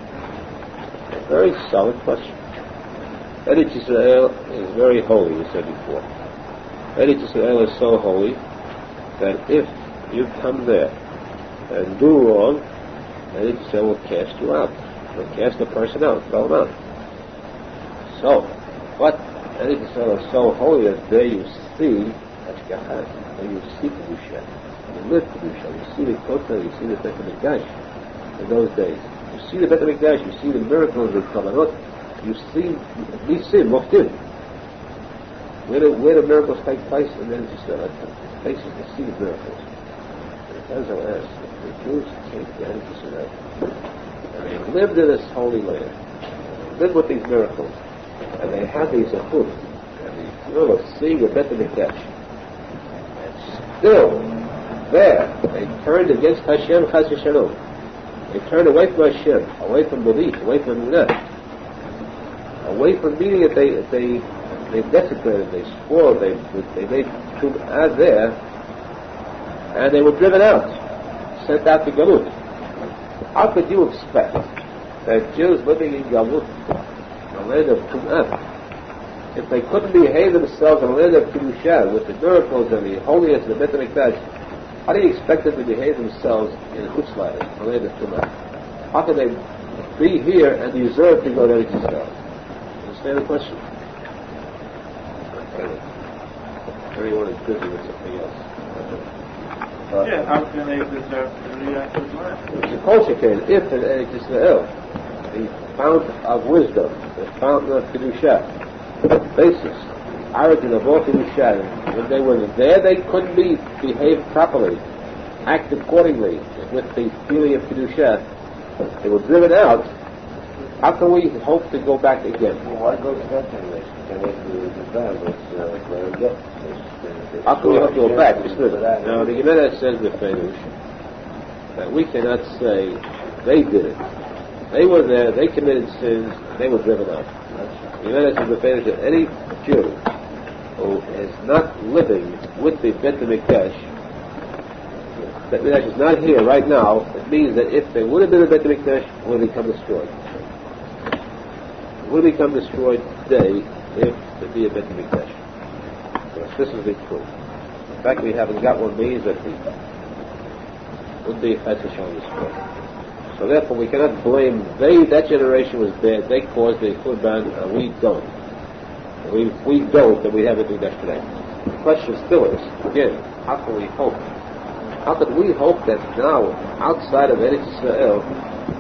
A very solid question. Eretz Yisrael is very holy, we said before. Eretz Yisrael is so holy that if you come there and do wrong, Eretz Yisrael will cast you out. It will cast the person out, throw him out. So, but Eretz Yisrael is so holy that there you see Hashgacha, there you see Kedusha, you live Kedusha, you see the Kota, you see the Beit HaMikdash in those days. You see the Beit HaMikdash, you see the miracles of Kavanot, you see Moftim. Where the miracles take place, and then just places to see the miracles. And as I asked, the Jews came to Eretz Yisrael, and they lived in this holy land, lived with these miracles, and they had these achut, and the thrill of seeing the Beit HaMikdash. And still, there, they turned against Hashem Chas v'Shalom. They turned away from Hashem, away from belief, away from Emunah. Away from meaning that they desecrated, they swore, they made tum'ah there, and they were driven out, sent out to Galut. How could you expect that Jews living in Galut, the land of tum'ah, if they couldn't behave themselves in the land of Kedusha with the miracles and the holiness of the Beit HaMikdash, how do you expect them to behave themselves in Chutzlaret, the land of tum'ah? How could they be here and deserve to go to Eretz Yisrael. Understand the question? Everyone is busy with something else. How can they deserve to react to life? It's a culture case. If in Eretz Yisrael, the fountain of wisdom, the fountain of Kedusha, the basis, origin of all Kedusha, when they were there, they couldn't behave properly, act accordingly with the feeling of Kedusha. They were driven out. How can we hope to go back again? Why go to that generation? How can we hope to go back? Now, the Gemara says with Fedush that we cannot say they did it. They were there, they committed sins, they were driven out. The Gemara says with Fedush that any Jew who is not living with the Bet HaMikdash, that Mikdash is not here right now, it means that if there would have been a Bet HaMikdash, it would have become destroyed. It would have become destroyed today if there be a Bet HaMikdash. This is the truth. In fact, we haven't got one means that the would be Chas destroyed. So therefore, we cannot blame that generation was bad, they caused the Churban, and we don't. We don't, and we have a Mikdash today. The question still is, again, how can we hope? How can we hope that now, outside of Eretz Yisrael,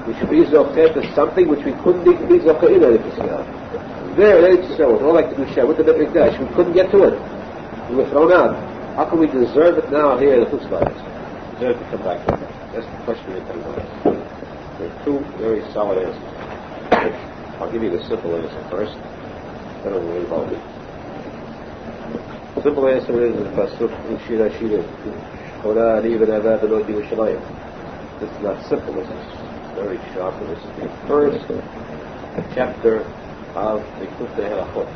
we should be zocher to something which we couldn't be zocher in Eretz Yisrael? There in Eretz Yisrael, with all like Kedusha, with the Bet Mikdash, we couldn't get to it. We were thrown out. How can we deserve it now here in the Chutzlaris? Deserve to come back. That's the question we're coming on. There are two very solid answers. I'll give you the simple answer first. Then I'll worry about it. The simple answer is the pasuk Ushira Shira Torah Ani V'Nava V'Lo Yerushalmi. This is not simple. This is very sharp. This is the first chapter of the Kutei Halachot.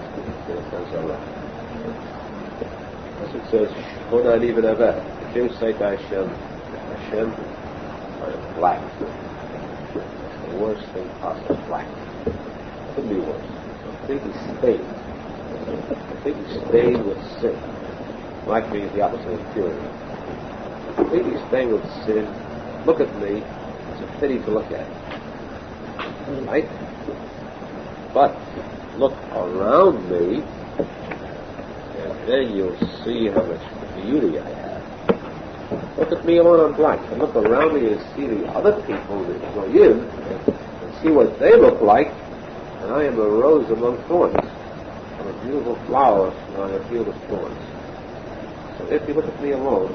As it says, Torah Ani V'Nava. The Jews say to Hashem, Hashem, I am black. It's the worst thing possible. Black. Couldn't be worse. Completely stained. Completely stained with sin. Black means the opposite of purity. Completely stained with sin. Look at me. It's a pity to look at. Right? But look around me, and then you'll see how much beauty I have. Look at me alone, I'm black. And look around me and see the other people that go in and see what they look like. And I am a rose among thorns. I'm a beautiful flower on a field of thorns. So if you look at me alone,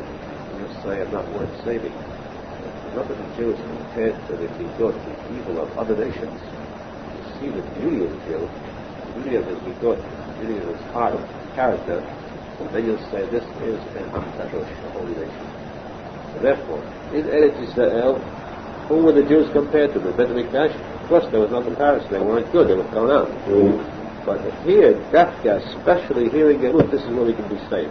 you'll say I'm not worth saving. Look at the Jews compared to the Midot, the evil of other nations. You see the beauty of the Jew, the beauty of his Midot, the beauty of his heart, character, and then you'll say this is an Am Kadosh, a holy nation. So therefore, in Eretz Yisrael, who were the Jews compared to? The Bet HaMikdash? Of course, there was no comparison. They weren't good. They were thrown out. But here, Dafka, especially here in Gelut, this is where we can be saved.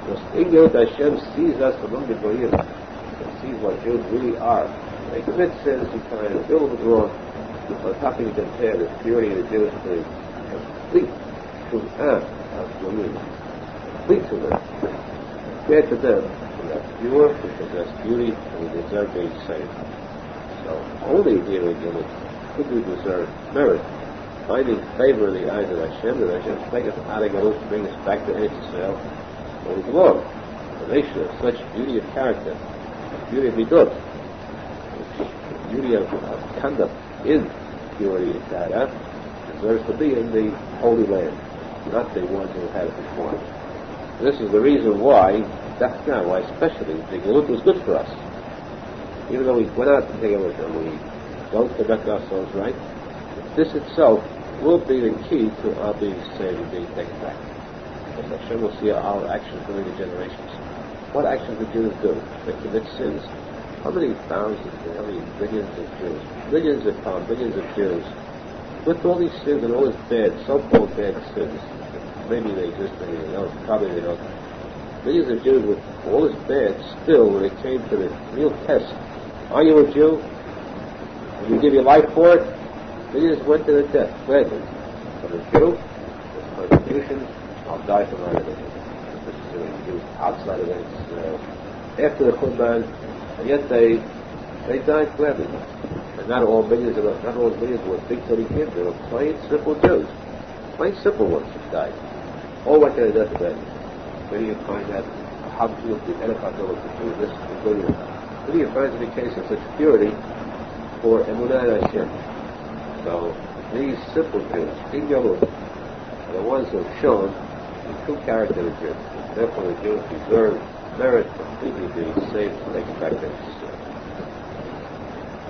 Because in Gelut, Hashem sees us among the Goyim. He sees what Jews really are. They commit sins, he kind of build with wrong. But how can you compare the purity of the Jews to the complete Shum'ah of Goyim? Complete to them. Compared to them, we are pure, we possess beauty, and we deserve being saved. So only here in Gelut could we deserve merit, finding favor in the eyes of Hashem, that Hashem take us out of Gelut to bring us back to Eretz Yisrael, where we belong. A nation of such beauty of character, beauty of midot, beauty of conduct in purity and character, deserves to be in the Holy Land, not the ones who had it before. This is the reason why, why especially, the Gelut was good for us. Even though we went out to take it with them, we don't conduct ourselves right, this itself will be the key to our being saved and being taken back. Because Hashem will see our actions during the generations. What actions the Jews do? They commit sins. How many thousands, how many billions of Jews, billions upon billions of Jews, with all these sins and all these bad, so-called bad sins, maybe they exist, maybe they don't, probably they don't, billions of Jews with all this bad, still, when it came to the real test, are you a Jew? Will you give your life for it? Billions went to the death, gladly. I'm a Jew, this contribution, I'll die for my religion. This is the Jews outside of it, after the Churban, and yet they died gladly. And not all millions were big tzaddikim. They were plain, simple Jews. Plain, simple ones that died. All went to the deathbed. Where do you find that? How do you edify the do this? Where do you find the case of such purity for Emunah Hashem? So these simple Jews, King Yalud, are the ones who have shown the true character of the Jews. Therefore, the Jews deserve merit completely being saved from expectations.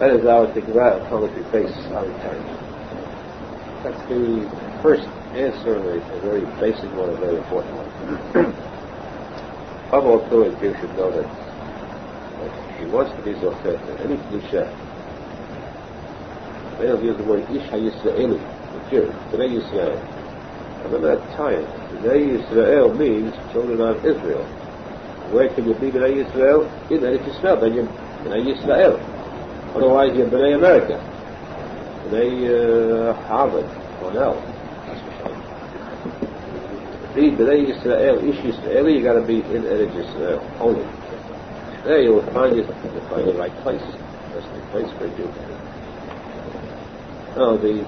That is our Tikva upon which we face our eternity. That's the first answer, a very basic one, a very important one. Above all, too, a Jew should know that he wants to be Zochet in any Kedusha. They don't use the word Ish HaYisraeli, the Jew, B'nai Yisrael. Remember that time. B'nai Yisrael means children of Israel. Where can you be B'nai Yisrael? In Eretz Yisrael, then you're B'nai Yisrael. Otherwise you're B'nai America. B'nai Harvard, Cornell. Be B'nai Yisrael, Ish Yisraeli, you got to be in Eretz Yisrael only. There you will find the right place. That's the place for you. No, the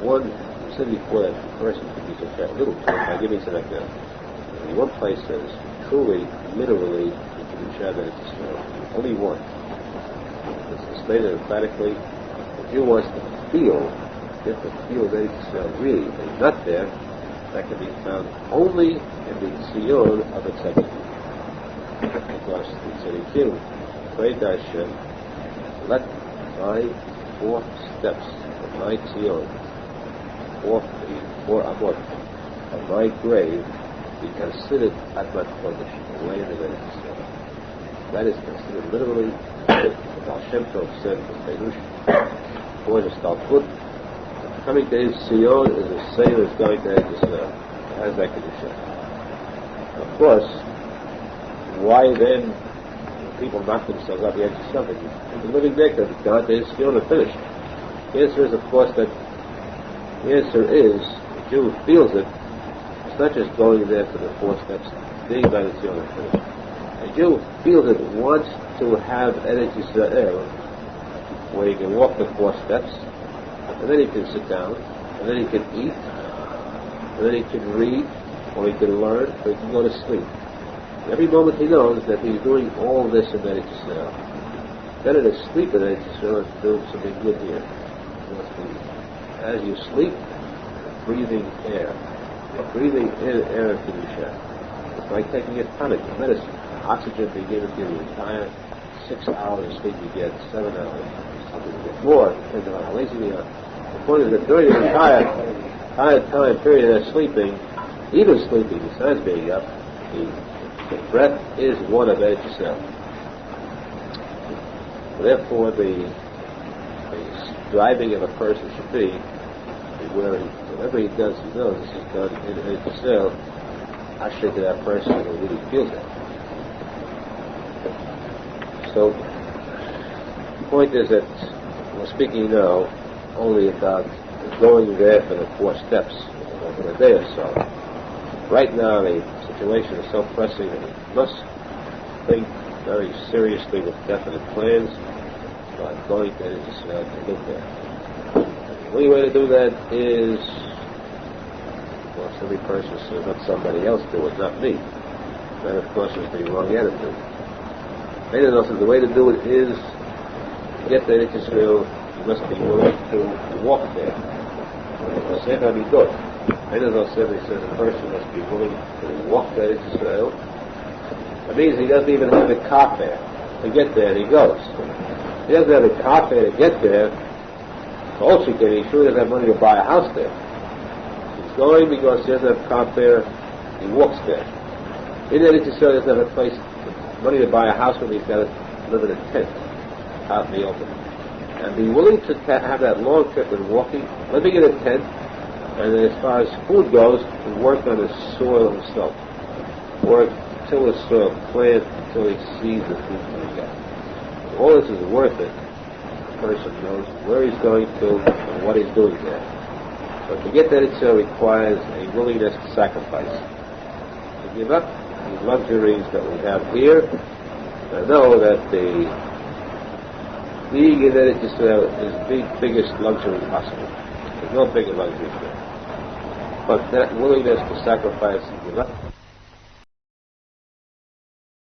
one said before that person could be such a little bit by giving some example. The one place that is truly, literally, you can share that it's only one. It's stated emphatically. The Jew wants to get the feel that it's really, and he's not there. That can be found only in the Zion of a tzadik. Because the tzadikim pray to Hashem, let my 4 steps of my Zion, 4 amot of my grave, be considered Admat Kodesh, the way of the Eretz Yisrael. That is considered literally, the Baal Shem Tov said, the Perush, for the Talmud, coming to his Zion is the same as going to Eretz Yisrael. It has that condition. Of course, why then people knock themselves up the Eretz Yisrael? The living there could have gone to his Zion and finished. The answer is, of course, the Jew feels it. It's not just going there for the 4 steps, being by the Zion and finished. A Jew feels it, wants to have Eretz Yisrael, where he can walk the 4 steps, and then he can sit down, and then he can eat, and then he can read, or he can learn, or he can go to sleep. Every moment he knows that he's doing all this in Eretz Yisrael. Better to sleep in Eretz Yisrael than to do something good here. As you sleep, breathing air. Breathing in air of Kedusha. It's like taking a tonic, medicine. Oxygen begins to give you entire 6 hours of sleep, you get 7 hours. Something you get more, depends on how lazy you are. The point is that during the entire time period of sleeping, even sleeping, besides being up, the breath is one of Eretz Yisrael. Therefore, the striving of a person should be where whatever he does, he knows this is done in Eretz Yisrael. Actually, to that person who really feels that. So, the point is that we're speaking now only about going there for the 4 steps over a day or so. Right now, the situation is so pressing that we must think very seriously with definite plans about going to Eretz Yisrael to live there. The only way to do that is, well, every person says, let somebody else do it, not me. That, of course, is the wrong attitude. The way to do it is to get to Eretz Yisrael, you must be willing to walk there. Arizal said, he says a person must be willing to walk to Eretz Yisrael. That means he doesn't even have a car fare to get there, and he goes. He doesn't have a car fare to get there. Also, he sure doesn't have money to buy a house there. He's going because he doesn't have a car fare, he walks there. In Eretz Yisrael, he doesn't have a place, money to buy a house when he's got to live in a tent out in the open. And be willing to have that long trip and walking, living in a tent, and as far as food goes, to work on the soil himself. Work till the soil, plant until he sees the food coming out. All this is worth it. The person knows where he's going to and what he's doing there. But to get that itself requires a willingness to sacrifice. To give up these luxuries that we have here, and know that the Being in it is the biggest luxury possible. There's no bigger luxury for it. But that willingness to sacrifice and give up